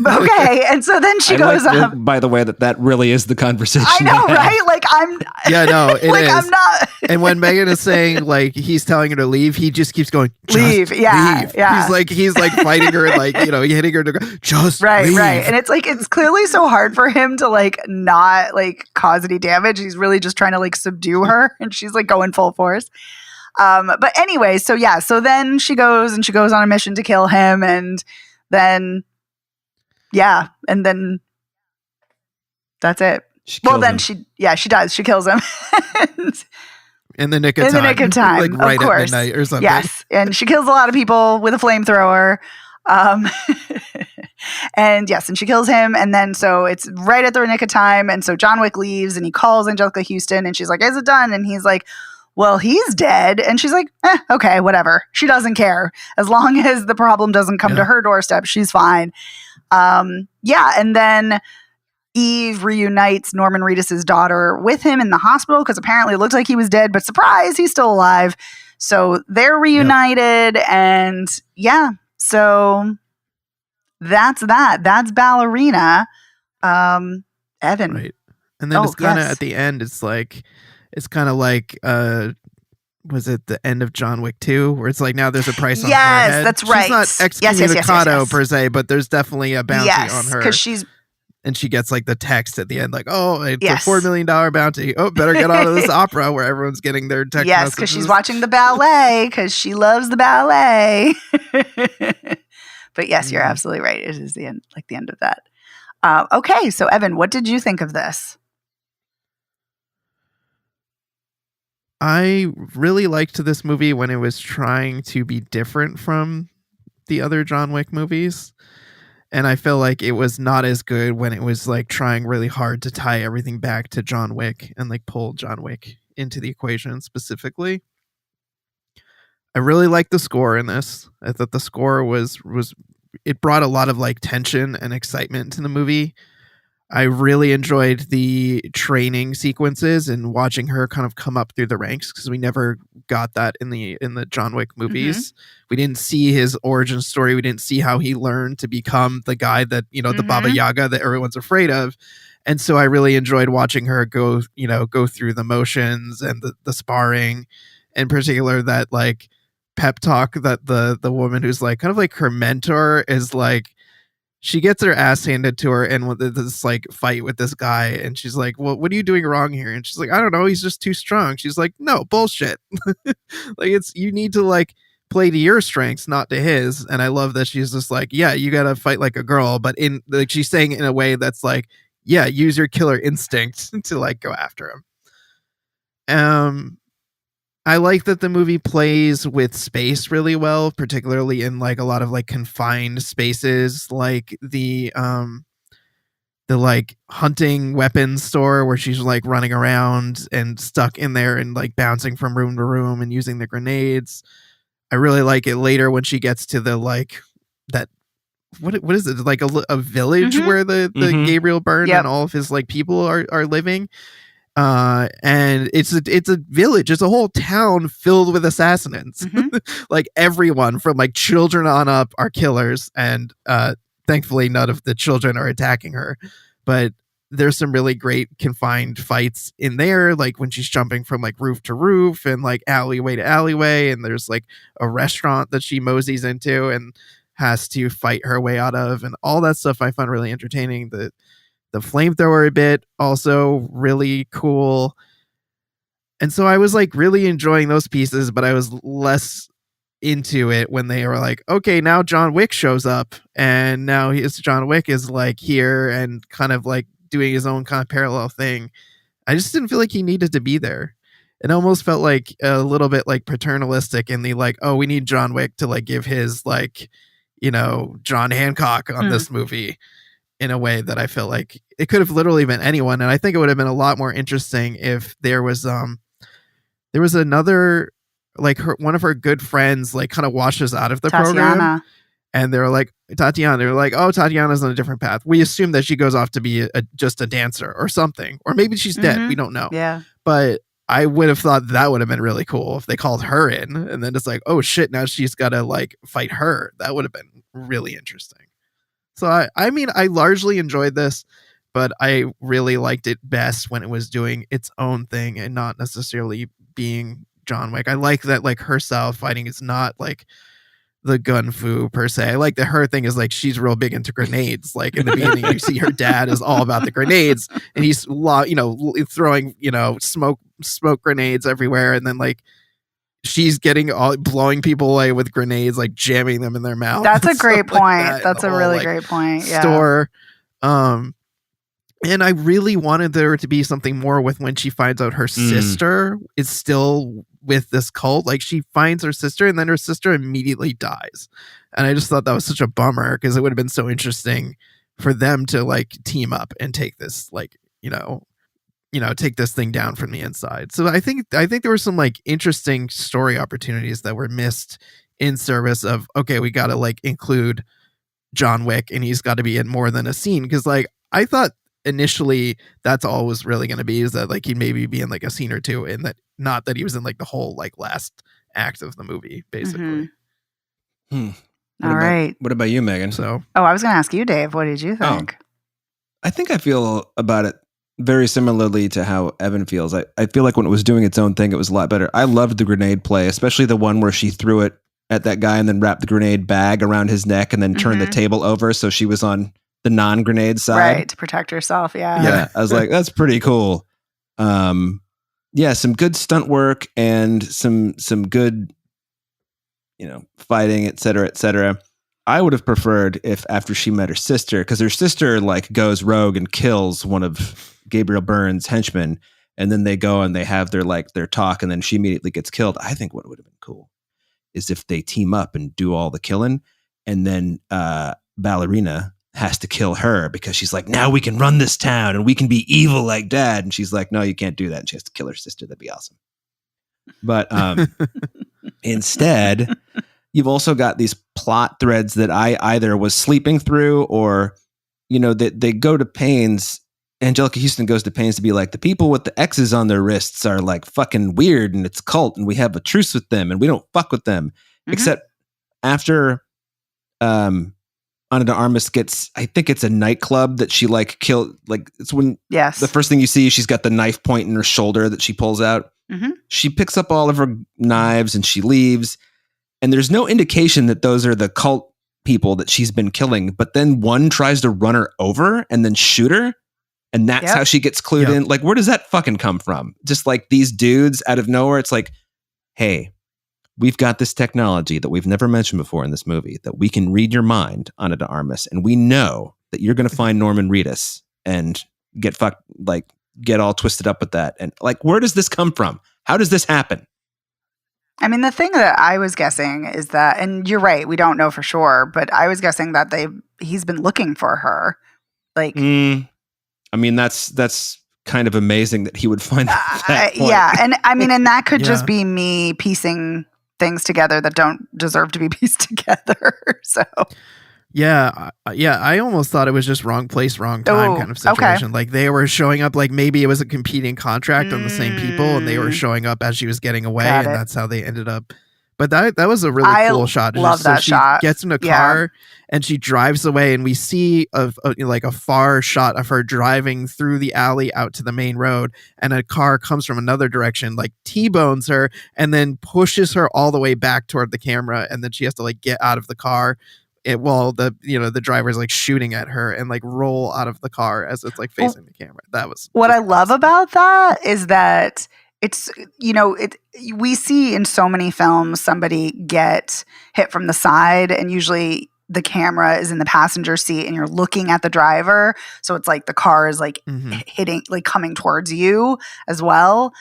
A: Okay. And so then she goes up.
B: By the way, that really is the conversation.
A: I know, right?
C: I'm
A: not.
C: And when Megan is saying, he's telling her to leave, he just keeps going,
A: leave. Yeah.
C: Leave.
A: Yeah.
C: He's fighting her, and hitting her to go, just
A: right,
C: leave.
A: Right. And it's clearly so hard for him to not cause any damage. He's really just trying to subdue her, and she's going full force. But anyway, so then she goes on a mission to kill him, and then and then that's it. She does. She kills him.
C: In the nick of time. Right at midnight or something.
A: Yes. And she kills a lot of people with a flamethrower. And she kills him. And then so it's right at the nick of time. And so John Wick leaves, and he calls Angelica Houston, and she's like, is it done? And he's like, well, he's dead. And she's like, okay, whatever. She doesn't care. As long as the problem doesn't come to her doorstep, she's fine. And then Eve reunites Norman Reedus' daughter with him in the hospital, because apparently it looks like he was dead, but surprise, he's still alive. So they're reunited, and so that's that. That's Ballerina. Evan.
C: Right. And then it's kind of at the end, it's kind of like was it the end of John Wick 2, where it's now there's a price on her head?
A: Yes, that's right.
C: She's not excommunicado per se, but there's definitely a bounty on her.
A: Because she's...
C: And she gets the text at the end, it's a $4 million bounty. Oh, better get out of this opera where everyone's getting their text messages.
A: Yes, because she's watching the ballet, because she loves the ballet. But yes, you're absolutely right. It is the end, the end of that. Okay, so Evan, what did you think of this?
C: I really liked this movie when it was trying to be different from the other John Wick movies. And I feel like it was not as good when it was trying really hard to tie everything back to John Wick and pull John Wick into the equation specifically. I really liked the score in this. I thought the score was it brought a lot of tension and excitement to the movie. I really enjoyed the training sequences and watching her kind of come up through the ranks, because we never got that in the John Wick movies. We didn't see his origin story. We didn't see how he learned to become the guy that, the Baba Yaga that everyone's afraid of. And so I really enjoyed watching her go through the motions and the sparring, in particular that pep talk that the woman who's kind of her mentor is she gets her ass handed to her and with this fight with this guy, and she's like, well, what are you doing wrong here? And she's like, I don't know, he's just too strong. She's like, no, bullshit. You need to play to your strengths, not to his. And I love that she's just yeah, you gotta fight like a girl, but in she's saying it in a way that's yeah, use your killer instinct to go after him. I like that the movie plays with space really well, particularly in like a lot of like confined spaces, like the like hunting weapons store where she's like running around and stuck in there and like bouncing from room to room and using the grenades. I really like it later when she gets to the like that what is it, like a village where the Gabriel Byrne and all of his like people are living. And it's a village, it's a whole town filled with assassins. Like everyone from like children on up are killers, and thankfully none of the children are attacking her, but there's some really great confined fights in there, like when she's jumping from like roof to roof and like alleyway to alleyway, and there's like a restaurant that she moseys into and has to fight her way out of, and all that stuff I found really entertaining. The flamethrower bit also really cool, and so I was like really enjoying those pieces, but I was less into it when they were like, okay, now John Wick shows up, and now John Wick is like here and kind of like doing his own kind of parallel thing. I just didn't feel like he needed to be there. It almost felt like a little bit like paternalistic in the like, oh, we need John Wick to like give his like, you know, John Hancock on this movie, in a way that I felt like it could have literally been anyone. And I think it would have been a lot more interesting if there was another, like one of her good friends like kind of washes out of the program, and they're like Tatiana, they're like, oh, Tatiana's on a different path. We assume that she goes off to be just a dancer or something, or maybe she's dead. We don't know.
A: Yeah.
C: But I would have thought that would have been really cool if they called her in, and then it's like, oh shit, now she's got to like fight her. That would have been really interesting. So I mean, I largely enjoyed this, but I really liked it best when it was doing its own thing and not necessarily being John Wick. I like that like her style of fighting is not like the gun fu per se. I like that her thing is like she's real big into grenades. Like in the beginning, you see her dad is all about the grenades, and he's throwing smoke grenades everywhere, and then like she's blowing people away with grenades, like jamming them in their mouth.
A: That's a great point.
C: Like
A: That's a really great point. Yeah.
C: Store. And I really wanted there to be something more with when she finds out her sister is still with this cult. Like she finds her sister, and then her sister immediately dies. And I just thought that was such a bummer, because it would have been so interesting for them to like team up and take this like, take this thing down from the inside. So I think there were some like interesting story opportunities that were missed in service of, okay, we got to like include John Wick, and he's got to be in more than a scene. Because like I thought initially that's all was really going to be, is that like he'd maybe be in like a scene or two, and that not that he was in like the whole like last act of the movie, basically.
A: All right.
B: What about you, Megan?
C: So
A: I was going to ask you, Dave, what did you think?
B: I think I feel about it very similarly to how Evan feels. I feel like when it was doing its own thing, it was a lot better. I loved the grenade play, especially the one where she threw it at that guy and then wrapped the grenade bag around his neck and then turned the table over so she was on the non-grenade side.
A: Right, to protect herself, yeah.
B: Yeah, I was like, that's pretty cool. Yeah, some good stunt work and some good, fighting, et cetera, et cetera. I would have preferred if after she met her sister, because her sister like goes rogue and kills one of Gabriel Byrne's henchmen, and then they go and they have their talk, and then she immediately gets killed. I think what would have been cool is if they team up and do all the killing, and then Ballerina has to kill her because she's like, now we can run this town and we can be evil like dad. And she's like, no, you can't do that. And she has to kill her sister. That'd be awesome. But instead, you've also got these plot threads that I either was sleeping through, or, that they go to pains. Angelica Houston goes to pains to be like, the people with the X's on their wrists are like fucking weird, and it's cult, and we have a truce with them, and we don't fuck with them. Except after Ana de Armas gets, I think it's a nightclub that she like killed. Like it's when the first thing you see, she's got the knife point in her shoulder that she pulls out. She picks up all of her knives and she leaves. And there's no indication that those are the cult people that she's been killing. But then one tries to run her over and then shoot her. And that's how she gets clued in. Like, where does that fucking come from? Just like these dudes out of nowhere. It's like, hey, we've got this technology that we've never mentioned before in this movie that we can read your mind, Ana de Armas. And we know that you're going to find Norman Reedus and get fucked, like get all twisted up with that. And like, where does this come from? How does this happen?
A: I mean, the thing that I was guessing is that, and you're right, we don't know for sure, but I was guessing that he's been looking for her. Like,
B: I mean, that's kind of amazing that he would find that point.
A: Yeah, and I mean, and that could
C: Yeah.
A: just be me piecing things together that don't deserve to be pieced together. So
C: Yeah, I almost thought it was just wrong place, wrong time kind of situation. Like they were showing up, like maybe it was a competing contract on the same people, and they were showing up as she was getting away, and that's how they ended up. But that was a really cool shot.
A: Love that shot.
C: She gets in a car and she drives away, and we see like a far shot of her driving through the alley out to the main road, and a car comes from another direction, like T-bones her, and then pushes her all the way back toward the camera, and then she has to like get out of the car. While the driver's like shooting at her and like roll out of the car as it's like facing the camera. That was
A: what I love about that is that it's, we see in so many films somebody get hit from the side, and usually the camera is in the passenger seat and you're looking at the driver. So it's like the car is like hitting, like coming towards you as well,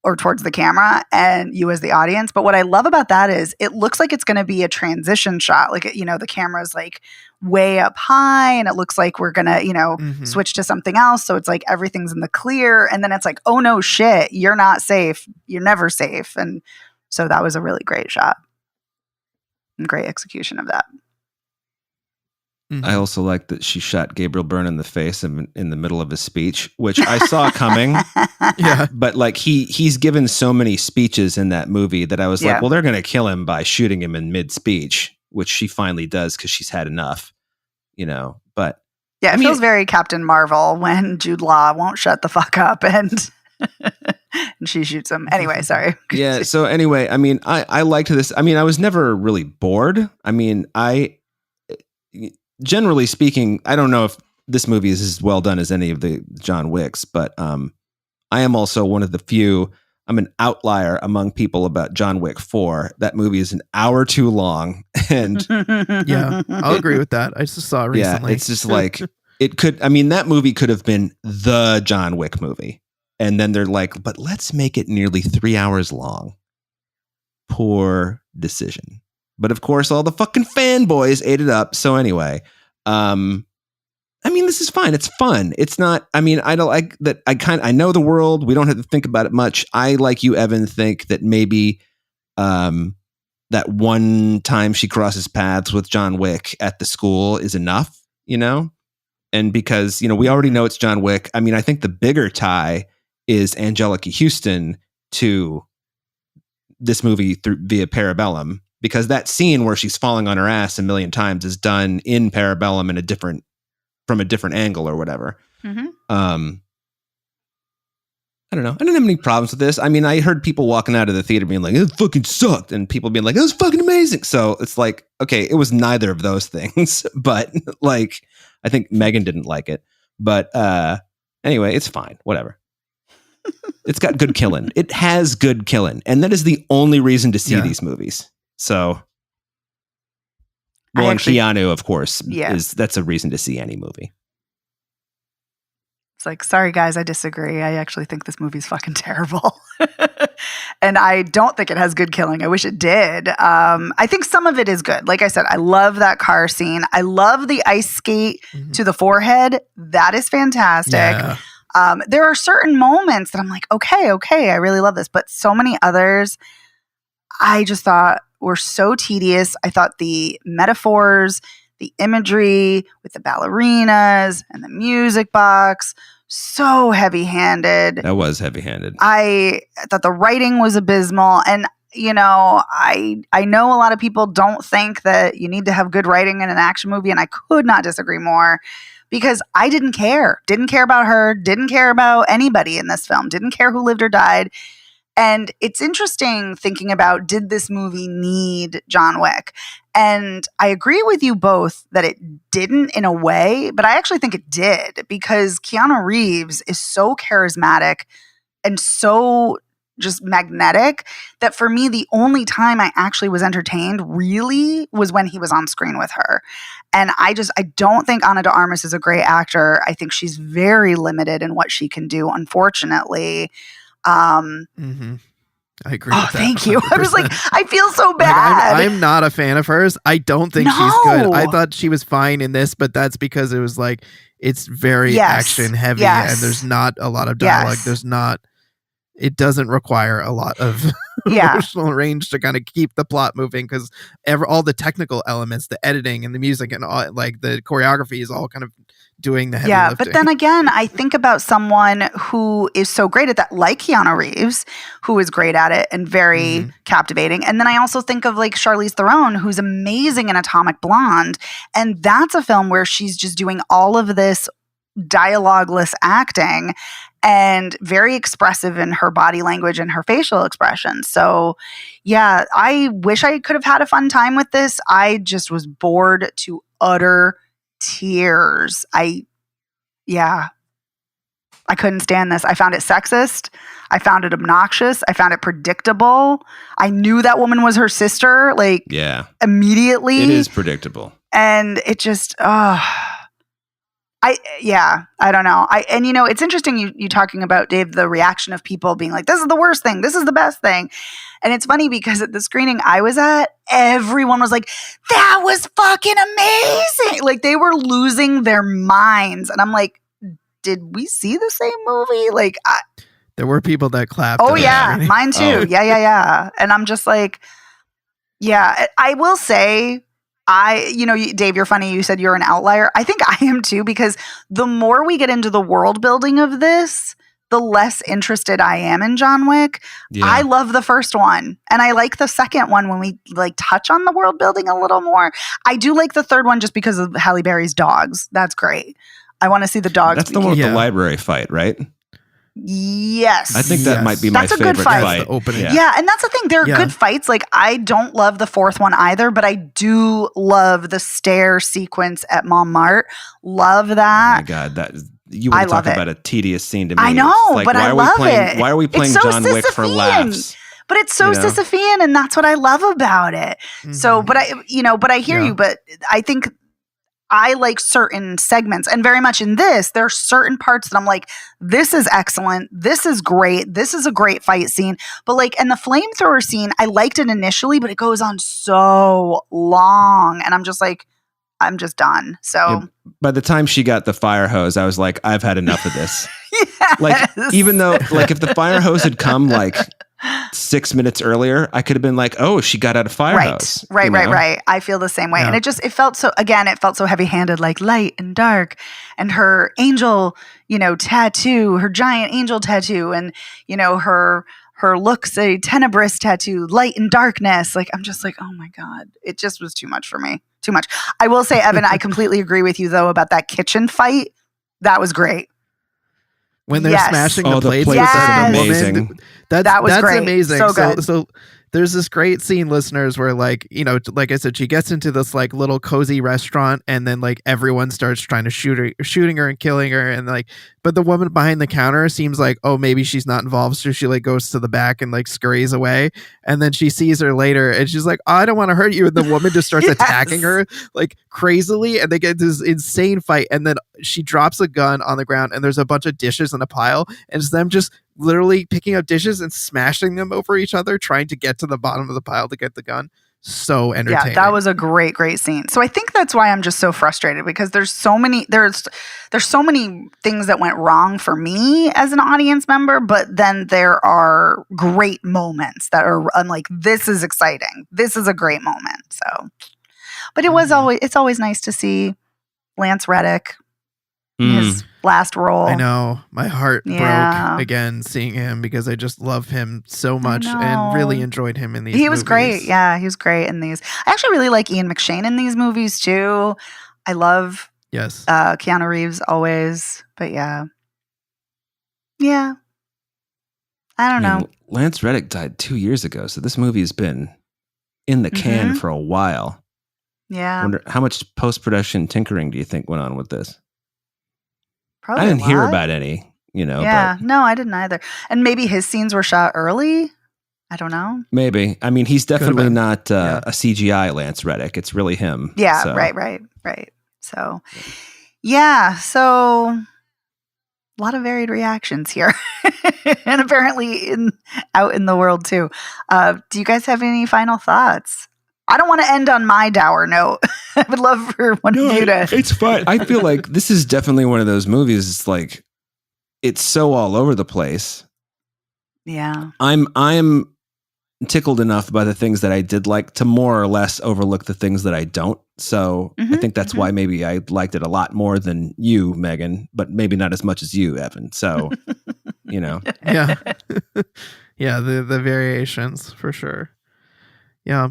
A: or towards the camera and you as the audience. But what I love about that is it looks like it's going to be a transition shot. Like, the camera's like way up high and it looks like we're going to, switch to something else. So it's like everything's in the clear. And then it's like, oh no shit, you're not safe. You're never safe. And so that was a really great shot and great execution of that.
B: I also like that she shot Gabriel Byrne in the face in the middle of his speech, which I saw coming.
C: Yeah.
B: But like he's given so many speeches in that movie that I was like, well, they're going to kill him by shooting him in mid-speech, which she finally does because she's had enough, But
A: yeah, it feels very Captain Marvel when Jude Law won't shut the fuck up and and she shoots him. Anyway, sorry.
B: Yeah. So anyway, I mean, I liked this. I mean, I was never really bored. I mean, generally speaking, I don't know if this movie is as well done as any of the John Wicks, but I am also one of the few. I'm an outlier among people about John Wick 4. That movie is an hour too long, and
C: yeah, I'll agree with that. I just saw it recently.
B: Yeah, it's just like it could. I mean, that movie could have been the John Wick movie, and then they're like, but let's make it nearly 3 hours long. Poor decision. But of course, all the fucking fanboys ate it up. So anyway, I mean, this is fine. It's fun. It's not, I mean, I don't like that. I know the world. We don't have to think about it much. I, like you, Evan, think that maybe that one time she crosses paths with John Wick at the school is enough, And because, we already know it's John Wick. I mean, I think the bigger tie is Anjelica Huston to this movie via Parabellum. Because that scene where she's falling on her ass a million times is done in Parabellum from a different angle or whatever.
A: Mm-hmm.
B: I don't know. I didn't have any problems with this. I mean, I heard people walking out of the theater being like, it fucking sucked. And people being like, it was fucking amazing. So it's like, okay, it was neither of those things. But like, I think Megan didn't like it. But anyway, it's fine. Whatever. It's got good killing. It has good killing. And that is the only reason to see these movies. So, and Keanu, of course, that's a reason to see any movie.
A: It's like, sorry guys, I disagree. I actually think this movie's fucking terrible. And I don't think it has good killing. I wish it did. I think some of it is good. Like I said, I love that car scene. I love the ice skate to the forehead. That is fantastic.
C: Yeah.
A: There are certain moments that I'm like, okay, I really love this. But so many others, I just thought were so tedious. I thought the metaphors, the imagery with the ballerinas and the music box, so heavy-handed.
B: That was heavy-handed.
A: I thought the writing was abysmal. And, I know a lot of people don't think that you need to have good writing in an action movie, and I could not disagree more. Because I didn't care. Didn't care about her. Didn't care about anybody in this film. Didn't care who lived or died. And it's interesting thinking about, did this movie need John Wick? And I agree with you both that it didn't in a way, but I actually think it did, because Keanu Reeves is so charismatic and so just magnetic that for me, the only time I actually was entertained really was when he was on screen with her. And I don't think Ana de Armas is a great actor. I think she's very limited in what she can do, unfortunately.
C: I agree with that.
A: Thank you.
C: 100%.
A: I was like, I feel so
C: Like,
A: bad.
C: I'm not a fan of hers. I don't think she's good. I thought she was fine in this, but that's because it was like, it's very action heavy and there's not a lot of dialogue. It doesn't require a lot of emotional range to kind of keep the plot moving because all the technical elements, the editing and the music and all, like the choreography is all kind of doing the heavy lifting.
A: But then again, I think about someone who is so great at that, like Keanu Reeves, who is great at it and very captivating. And then I also think of like Charlize Theron, who's amazing in Atomic Blonde. And that's a film where she's just doing all of this dialogueless acting and very expressive in her body language and her facial expressions. So yeah, I wish I could have had a fun time with this. I just was bored to utter tears. I couldn't stand this. I found it sexist. I found it obnoxious. I found it predictable. I knew that woman was her sister, like immediately.
B: It is predictable.
A: And it just, I don't know. And you know, it's interesting you talking about, Dave, the reaction of people being like, this is the worst thing. This is the best thing. And it's funny because at the screening I was at, everyone was like, that was fucking amazing. Like they were losing their minds. And I'm like, did we see the same movie? Like,
C: there were people that clapped.
A: Oh yeah, mine too. Yeah. And I'm just like, yeah, I will say, Dave, you're funny. You said you're an outlier. I think I am too, because the more we get into the world building of this, the less interested I am in John Wick. Yeah. I love the first one. And I like the second one when we like touch on the world building a little more. I do like the third one just because of Halle Berry's dogs. That's great. I want to see the dogs.
B: That's the one with the library fight, right?
A: Yes.
B: I think that might be my favorite fight.
C: The opening.
A: Yeah, and that's the thing. There are good fights. Like, I don't love the fourth one either, but I do love the stair sequence at Montmartre. Love that.
B: Oh my God, you want to talk about a tedious scene to me.
A: I know,
B: like,
A: but I love it.
B: Why are we playing John Wick for laughs?
A: But it's so Sisyphean, and that's what I love about it. Mm-hmm. So, but I hear you, but I think I like certain segments, and very much in this, there are certain parts that I'm like, this is excellent. This is great. This is a great fight scene. But like, and the flamethrower scene, I liked it initially, but it goes on so long. And I'm just like, I'm just done. So
B: by the time she got the fire hose, I was like, I've had enough of this.
A: Yes.
B: Like, even though, like, if the fire hose had come like 6 minutes earlier, I could have been like, oh, she got out of fire hose.
A: Right. I feel the same way. Yeah. And it felt so heavy handed, like light and dark, and her angel, tattoo, her giant angel tattoo, and, her looks a tenebrous tattoo, light and darkness. Like, I'm just like, oh my God, it just was too much for me. Too much. I will say, Evan, I completely agree with you though about that kitchen fight. That was great.
C: When they're smashing the plates,
B: that's amazing.
C: That's
A: great.
C: Amazing.
A: So good.
C: So there's this great scene, listeners, where like I said, she gets into this like little cozy restaurant, and then like everyone starts trying to shooting her and killing her, and like, but the woman behind the counter seems like, oh, maybe she's not involved, so she like goes to the back and like scurries away, and then she sees her later, and she's like, oh, I don't want to hurt you, and the woman just starts attacking her like crazily, and they get this insane fight, and then she drops a gun on the ground, and there's a bunch of dishes in a pile, and it's them just literally picking up dishes and smashing them over each other, trying to get to the bottom of the pile to get the gun. So entertaining.
A: Yeah, that was a great scene. So I think that's why I'm just so frustrated, because there's so many things that went wrong for me as an audience member, but then there are great moments that are, I'm like, this is exciting. This is a great moment. So, but it's always nice to see Lance Reddick, his last role.
C: I know. My heart broke again seeing him, because I just love him so much and really enjoyed him in these movies.
A: He was great. Yeah, he was great in these. I actually really like Ian McShane in these movies too. I love Keanu Reeves always. But yeah. I don't know.
B: Lance Reddick died 2 years ago, so this movie has been in the can for a while.
A: Yeah.
B: I wonder how much post-production tinkering do you think went on with this?
A: Probably
B: I didn't hear about any.
A: Yeah, no, I didn't either. And maybe his scenes were shot early. I don't know.
B: Maybe. I mean, he's definitely
C: been.
B: not
C: Yeah.
B: a CGI Lance Reddick. It's really him.
A: Yeah,
B: So,
A: right. So, yeah, so a lot of varied reactions here, and apparently out in the world too. Do you guys have any final thoughts? I don't want to end on my dour note. I would love for one of you to.
B: It's fun. I feel like this is definitely one of those movies. It's like it's so all over the place.
A: Yeah,
B: I'm tickled enough by the things that I did like to more or less overlook the things that I don't. So I think that's why maybe I liked it a lot more than you, Megan, but maybe not as much as you, Evan. So,
C: Yeah. Yeah, the variations for sure. Yeah.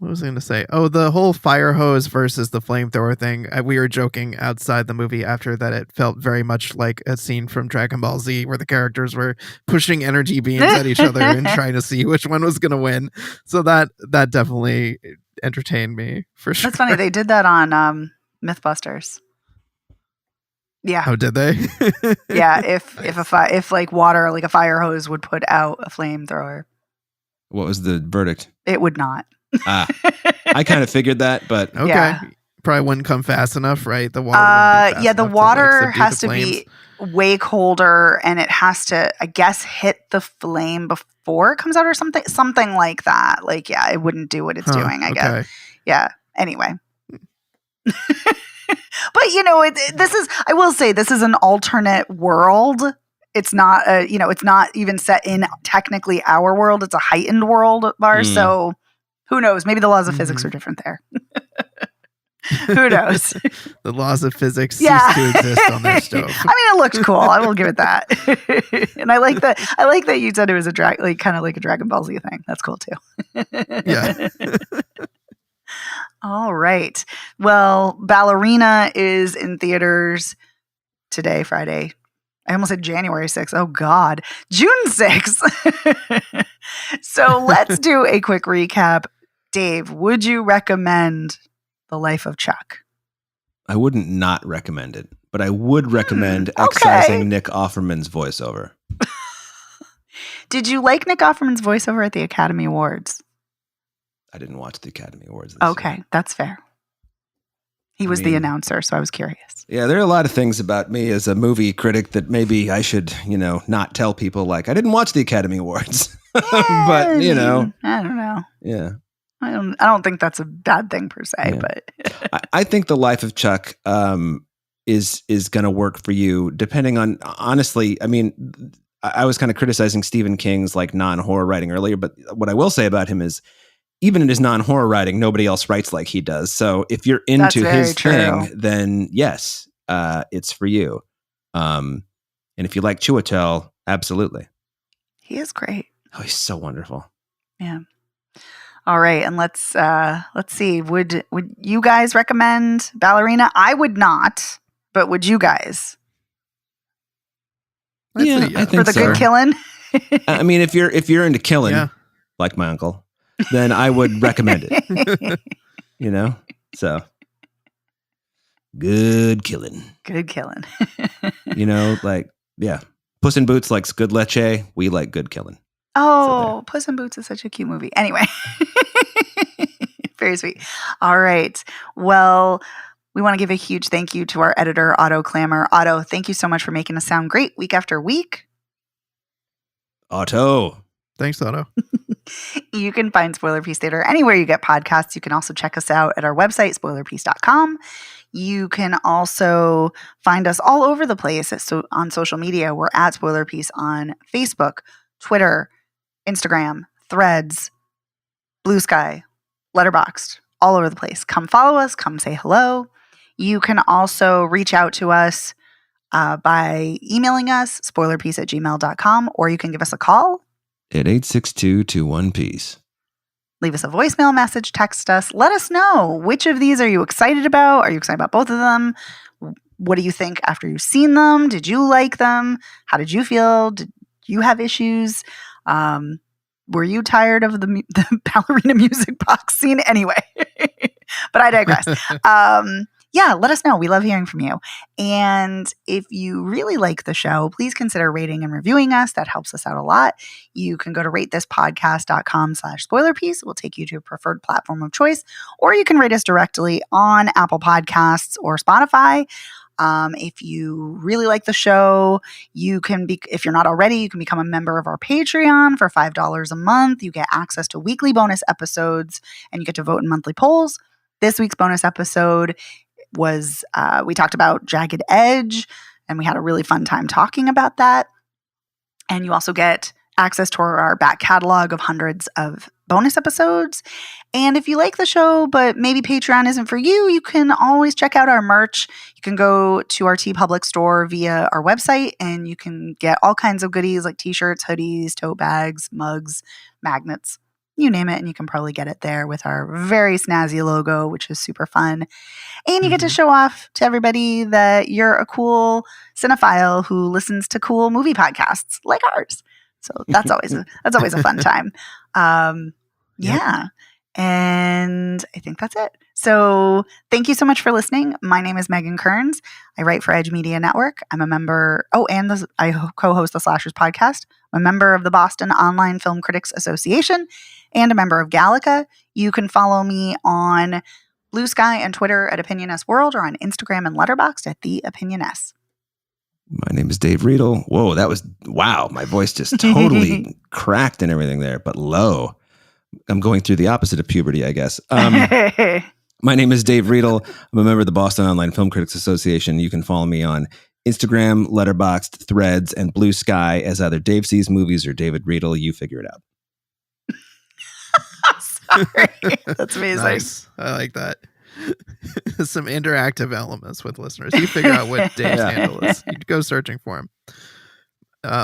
C: What was I going to say? Oh, the whole fire hose versus the flamethrower thing. We were joking outside the movie after that. It felt very much like a scene from Dragon Ball Z where the characters were pushing energy beams at each other and trying to see which one was going to win. So that definitely entertained me for sure.
A: that's funny. They did that on MythBusters. Yeah.
C: Oh, did they?
A: Yeah. If like water, like a fire hose, would put out a flamethrower,
B: what was the verdict?
A: it would not.
B: I kind of figured that, but
C: Okay.
A: Yeah.
C: Probably wouldn't come fast enough, right? The water. Wouldn't be fast
A: Yeah, the
C: enough to,
A: water
C: subdue the
A: has to
C: flames.
A: be way colder, and it has to, I guess, hit the flame before it comes out or something like that. Like, yeah, it wouldn't do what it's doing, I guess.
C: Okay.
A: Yeah. Anyway. But this is, I will say, this is an alternate world. It's not it's not even set in technically our world. It's a heightened world, Lars. So who knows? Maybe the laws of physics are different there. Who knows?
C: The laws of physics cease
A: Yeah.
C: to exist on their stove.
A: I mean, it looked cool. I will give it that. And I like that you said it was kind of like a Dragon Ball Z thing. That's cool too.
C: Yeah.
A: All right. Well, Ballerina is in theaters today, Friday. I almost said January 6th. Oh, God. June 6th. So let's do a quick recap. Dave, would you recommend The Life of Chuck?
B: I wouldn't not recommend it, but I would recommend
A: okay.
B: excising Nick Offerman's voiceover.
A: Did you like Nick Offerman's voiceover at the Academy Awards?
B: I didn't watch the Academy Awards this
A: Okay,
B: year.
A: that's fair. He was the announcer, so I was curious.
B: Yeah, there are a lot of things about me as a movie critic that maybe I should, not tell people. Like, I didn't watch the Academy Awards, but
A: I don't know.
B: yeah.
A: I don't think that's a bad thing per se,
B: Yeah.
A: but
B: I think The Life of Chuck is going to work for you, depending on, honestly, I mean, I was kind of criticizing Stephen King's like non-horror writing earlier, but what I will say about him is, even in his non-horror writing, nobody else writes like he does. So if you're into his thing, then yes, it's for you. And if you like Chiwetel, absolutely.
A: he is great.
B: Oh, he's so wonderful.
A: Yeah. All right, and let's see. Would you guys recommend Ballerina? I would not, but would you guys?
B: Yeah, I think
A: for the
B: so.
A: good killing.
B: I mean, if you're into killing,
C: Yeah.
B: like my uncle, then I would recommend it. So good killing.
A: Good killing.
B: Like, yeah, Puss in Boots likes good leche. We like good killing.
A: Oh, Puss in Boots is such a cute movie. Anyway, very sweet. All right. Well, we want to give a huge thank you to our editor, Otto Clamor. Otto, thank you so much for making us sound great week after week.
B: Otto.
C: Thanks, Otto.
A: You can find Spoiler Piece Theater anywhere you get podcasts. You can also check us out at our website, spoilerpiece.com. You can also find us all over the place on social media. We're at Spoiler Piece on Facebook, Twitter, Instagram, Threads, Blue Sky, Letterboxd, all over the place. Come follow us. Come say hello. You can also reach out to us by emailing us, spoilerpiece@gmail.com, or you can give us a call
B: at 862-21-PEACE.
A: Leave us a voicemail message, text us. Let us know, which of these are you excited about? Are you excited about both of them? What do you think after you've seen them? Did you like them? How did you feel? Did you have issues? Were you tired of the ballerina music box scene? Anyway, but I digress. Yeah, let us know. We love hearing from you. And if you really like the show, please consider rating and reviewing us. That helps us out a lot. You can go to ratethispodcast.com/spoilerpiece. It will take you to your preferred platform of choice, or you can rate us directly on Apple Podcasts or Spotify. If you really like the show, you can be, if you're not already, you can become a member of our Patreon for $5 a month. You get access to weekly bonus episodes and you get to vote in monthly polls. This week's bonus episode was, we talked about Jagged Edge, and we had a really fun time talking about that. And you also get access to our back catalog of hundreds of bonus episodes. And if you like the show, but maybe Patreon isn't for you, you can always check out our merch. You can go to our TeePublic store via our website, and you can get all kinds of goodies like t-shirts, hoodies, tote bags, mugs, magnets, you name it, and you can probably get it there with our very snazzy logo, which is super fun. And you get to show off to everybody that you're a cool cinephile who listens to cool movie podcasts like ours. So that's always a fun time. Yeah. And I think that's it. So thank you so much for listening. My name is Megan Kearns. I write for Edge Media Network. I'm a member. I co-host the Slashers podcast. I'm a member of the Boston Online Film Critics Association and a member of Gallica. You can follow me on Blue Sky and Twitter at OpinionS World, or on Instagram and Letterboxd at The OpinionS.
B: My name is Dave Riedel. Whoa, wow. My voice just totally cracked and everything there, but low. I'm going through the opposite of puberty, I guess. My name is Dave Riedel. I'm a member of the Boston Online Film Critics Association. You can follow me on Instagram, Letterboxd, Threads, and Blue Sky as either Dave Sees Movies or David Riedel. You figure it out.
A: Sorry. That's amazing.
C: Nice. I like that. Some interactive elements with listeners. You figure out what Dave's handle is. You go searching for him.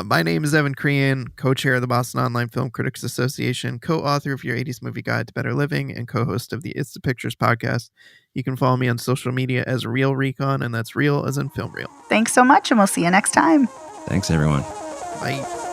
C: My name is Evan Crean, co-chair of the Boston Online Film Critics Association, co-author of Your 80s Movie Guide to Better Living, and co-host of the It's the Pictures podcast. You can follow me on social media as Real Recon, and that's real as in film reel.
A: Thanks so much, and we'll see you next time.
B: Thanks, everyone.
C: Bye.